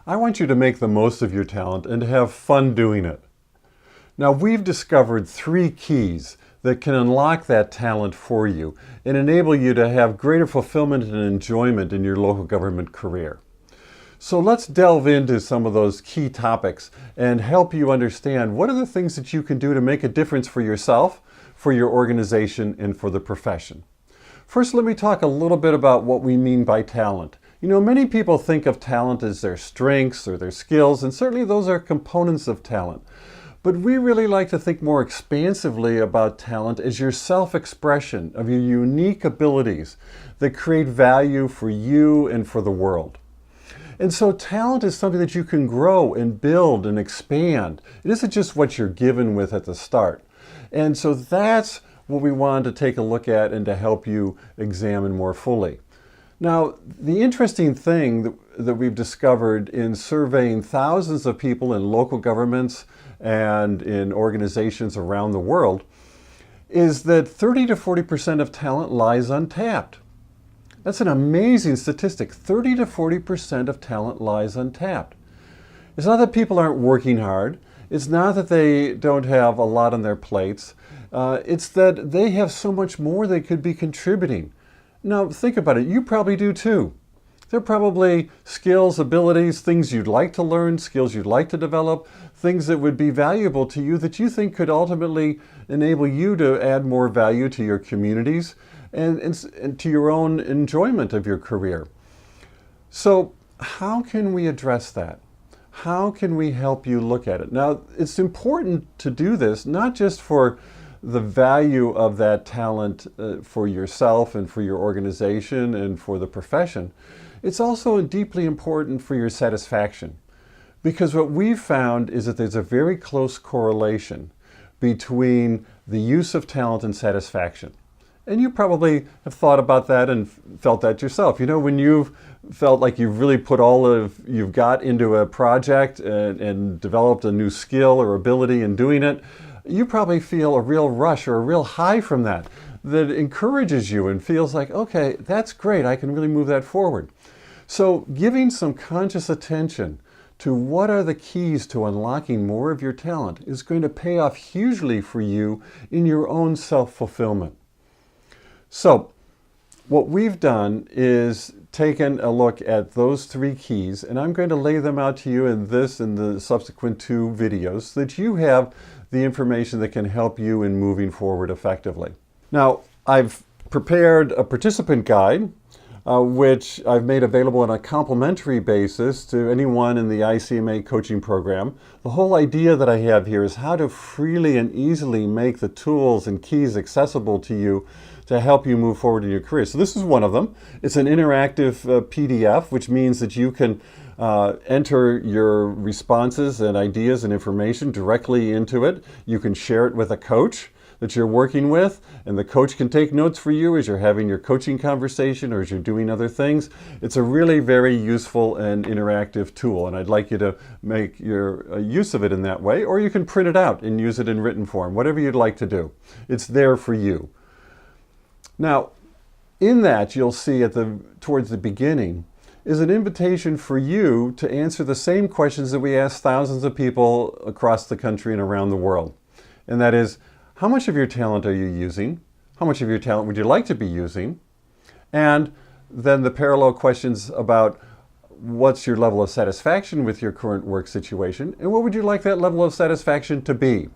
I want you to make the most of your talent and to have fun doing it. Now, we've discovered 3 keys that can unlock that talent for you and enable you to have greater fulfillment and enjoyment in your local government career. So let's delve into some of those key topics and help you understand what are the things that you can do to make a difference for yourself, for your organization, and for the profession. First, let me talk a little bit about what we mean by talent. You know, many people think of talent as their strengths or their skills, and certainly those are components of talent. But we really like to think more expansively about talent as your self-expression of your unique abilities that create value for you and for the world. And so talent is something that you can grow and build and expand. It isn't just what you're given with at the start. And so that's what we wanted to take a look at and to help you examine more fully. Now, the interesting thing that we've discovered in surveying thousands of people in local governments and in organizations around the world is that 30 to 40% of talent lies untapped. That's an amazing statistic. 30 to 40% of talent lies untapped. It's not that people aren't working hard. It's not that they don't have a lot on their plates. It's that they have so much more they could be contributing. Now, think about it. You probably do too. There are probably skills, abilities, things you'd like to learn, skills you'd like to develop, things that would be valuable to you that you think could ultimately enable you to add more value to your communities and to your own enjoyment of your career. So how can we address that? How can we help you look at it? Now, it's important to do this, not just for the value of that talent for yourself and for your organization and for the profession. It's also deeply important for your satisfaction. Because what we've found is that there's a very close correlation between the use of talent and satisfaction. And you probably have thought about that and felt that yourself. You know, when you've felt like you've really put all of you've got into a project and developed a new skill or ability in doing it, you probably feel a real rush or a real high from that encourages you and feels like, okay, that's great, I can really move that forward. So giving some conscious attention to what are the keys to unlocking more of your talent is going to pay off hugely for you in your own self-fulfillment. So what we've done is taken a look at those 3 keys, and I'm going to lay them out to you in this and the subsequent 2 videos so that you have the information that can help you in moving forward effectively. Now, I've prepared a participant guide which I've made available on a complimentary basis to anyone in the ICMA coaching program. The whole idea that I have here is how to freely and easily make the tools and keys accessible to you to help you move forward in your career. So this is one of them. It's an interactive PDF, which means that you can enter your responses and ideas and information directly into it. You can share it with a coach that you're working with, and the coach can take notes for you as you're having your coaching conversation or as you're doing other things. It's a really very useful and interactive tool, and I'd like you to make your use of it in that way, or you can print it out and use it in written form, whatever you'd like to do. It's there for you. Now, in that you'll see towards the beginning is an invitation for you to answer the same questions that we ask thousands of people across the country and around the world. And that is, how much of your talent are you using? How much of your talent would you like to be using? And then the parallel questions about what's your level of satisfaction with your current work situation, and what would you like that level of satisfaction to be?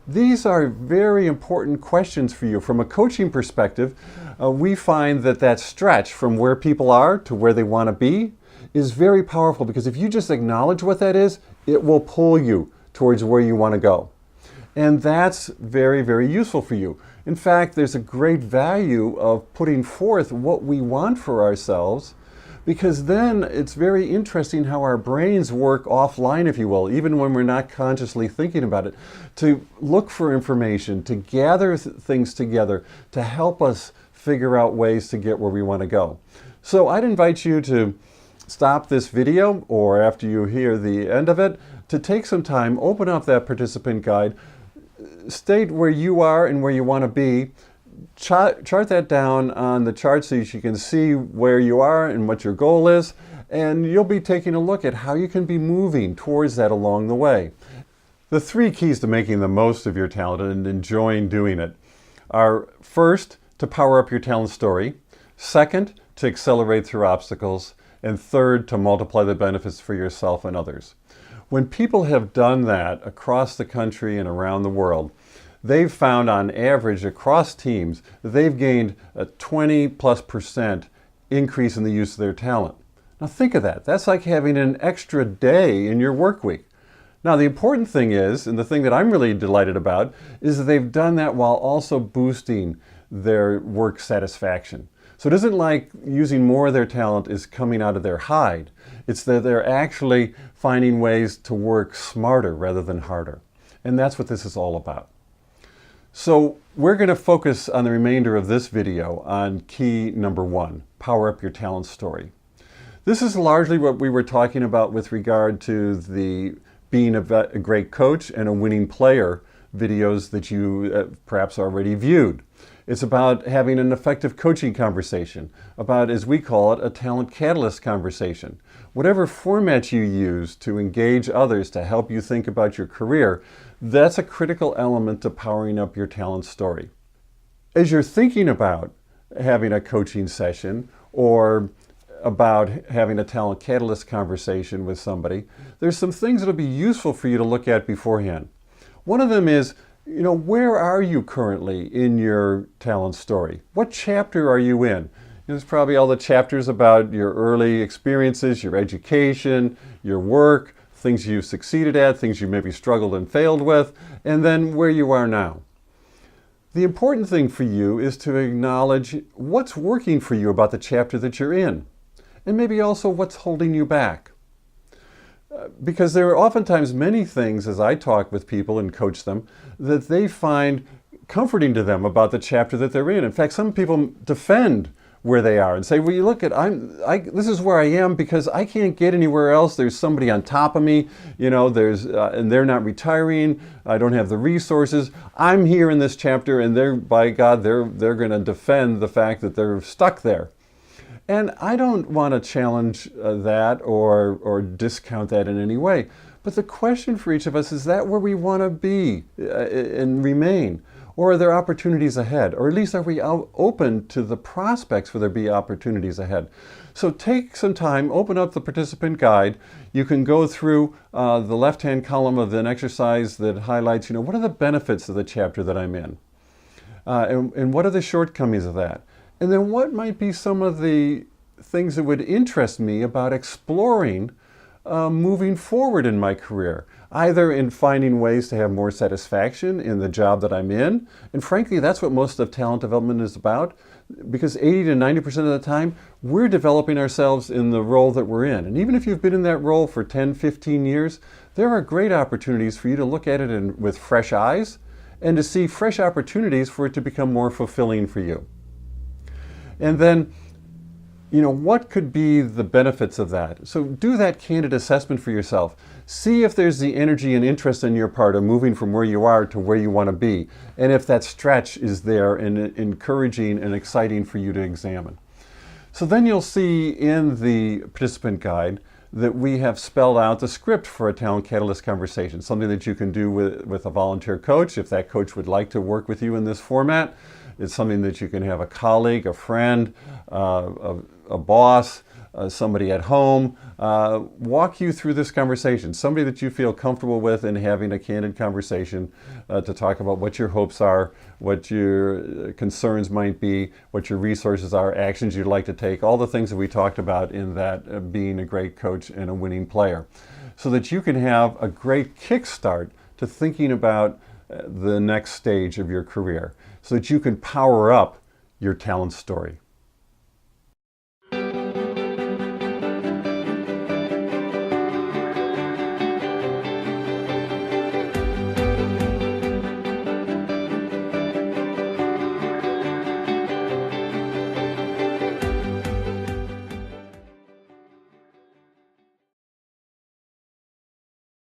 These are very important questions for you. From a coaching perspective, we find that stretch from where people are to where they want to be is very powerful, because if you just acknowledge what that is, it will pull you towards where you want to go. And that's very, very useful for you. In fact, there's a great value of putting forth what we want for ourselves, because then it's very interesting how our brains work offline, if you will, even when we're not consciously thinking about it, to look for information, to gather things together, to help us figure out ways to get where we want to go. So I'd invite you to stop this video, or after you hear the end of it, to take some time, open up that participant guide, state where you are and where you want to be, chart that down on the chart so you can see where you are and what your goal is, And you'll be taking a look at how you can be moving towards that along the way. The three keys to making the most of your talent and enjoying doing it are: first, to power up your talent story; second, to accelerate through obstacles; and third, to multiply the benefits for yourself and others. When people have done that across the country and around the world, they've found on average across teams that they've gained a 20+% increase in the use of their talent. Now think of that. That's like having an extra day in your work week. Now the important thing is, and the thing that I'm really delighted about, is that they've done that while also boosting their work satisfaction. So it isn't like using more of their talent is coming out of their hide. It's that they're actually finding ways to work smarter rather than harder. And that's what this is all about. So we're going to focus on the remainder of this video on key number 1, power up your talent story. This is largely what we were talking about with regard to the being a great coach and a winning player videos that you perhaps already viewed. It's about having an effective coaching conversation, about, as we call it, a talent catalyst conversation. Whatever format you use to engage others to help you think about your career, that's a critical element to powering up your talent story. As you're thinking about having a coaching session or about having a talent catalyst conversation with somebody, there's some things that'll be useful for you to look at beforehand. One of them is, where are you currently in your talent story? What chapter are you in? There's probably all the chapters about your early experiences, your education, your work, things you've succeeded at, things you maybe struggled and failed with, and then where you are now. The important thing for you is to acknowledge what's working for you about the chapter that you're in, and maybe also what's holding you back. Because there are oftentimes many things, as I talk with people and coach them, that they find comforting to them about the chapter that they're in. In fact, some people defend where they are and say, well, you look at, this is where I am because I can't get anywhere else. There's somebody on top of me, and they're not retiring. I don't have the resources. I'm here in this chapter, and by God, they're going to defend the fact that they're stuck there. And I don't want to challenge that or discount that in any way. But the question for each of us is that where we want to be and remain? Or are there opportunities ahead? Or at least are we open to the prospects where there be opportunities ahead? So take some time, open up the participant guide. You can go through the left-hand column of an exercise that highlights, what are the benefits of the chapter that I'm in? And what are the shortcomings of that? And then what might be some of the things that would interest me about exploring moving forward in my career, either in finding ways to have more satisfaction in the job that I'm in. And frankly, that's what most of talent development is about, because 80 to 90% of the time, we're developing ourselves in the role that we're in. And even if you've been in that role for 10, 15 years, there are great opportunities for you to look at it with fresh eyes and to see fresh opportunities for it to become more fulfilling for you. And then, what could be the benefits of that? So do that candid assessment for yourself. See if there's the energy and interest in your part of moving from where you are to where you want to be. And if that stretch is there and encouraging and exciting for you to examine. So then you'll see in the participant guide that we have spelled out the script for a talent catalyst conversation, something that you can do with a volunteer coach if that coach would like to work with you in this format. It's something that you can have a colleague, a friend, a boss, somebody at home walk you through this conversation, somebody that you feel comfortable with in having a candid conversation to talk about what your hopes are, what your concerns might be, what your resources are, actions you'd like to take, all the things that we talked about in that being a great coach and a winning player, so that you can have a great kickstart to thinking about the next stage of your career, so that you can power up your talent story.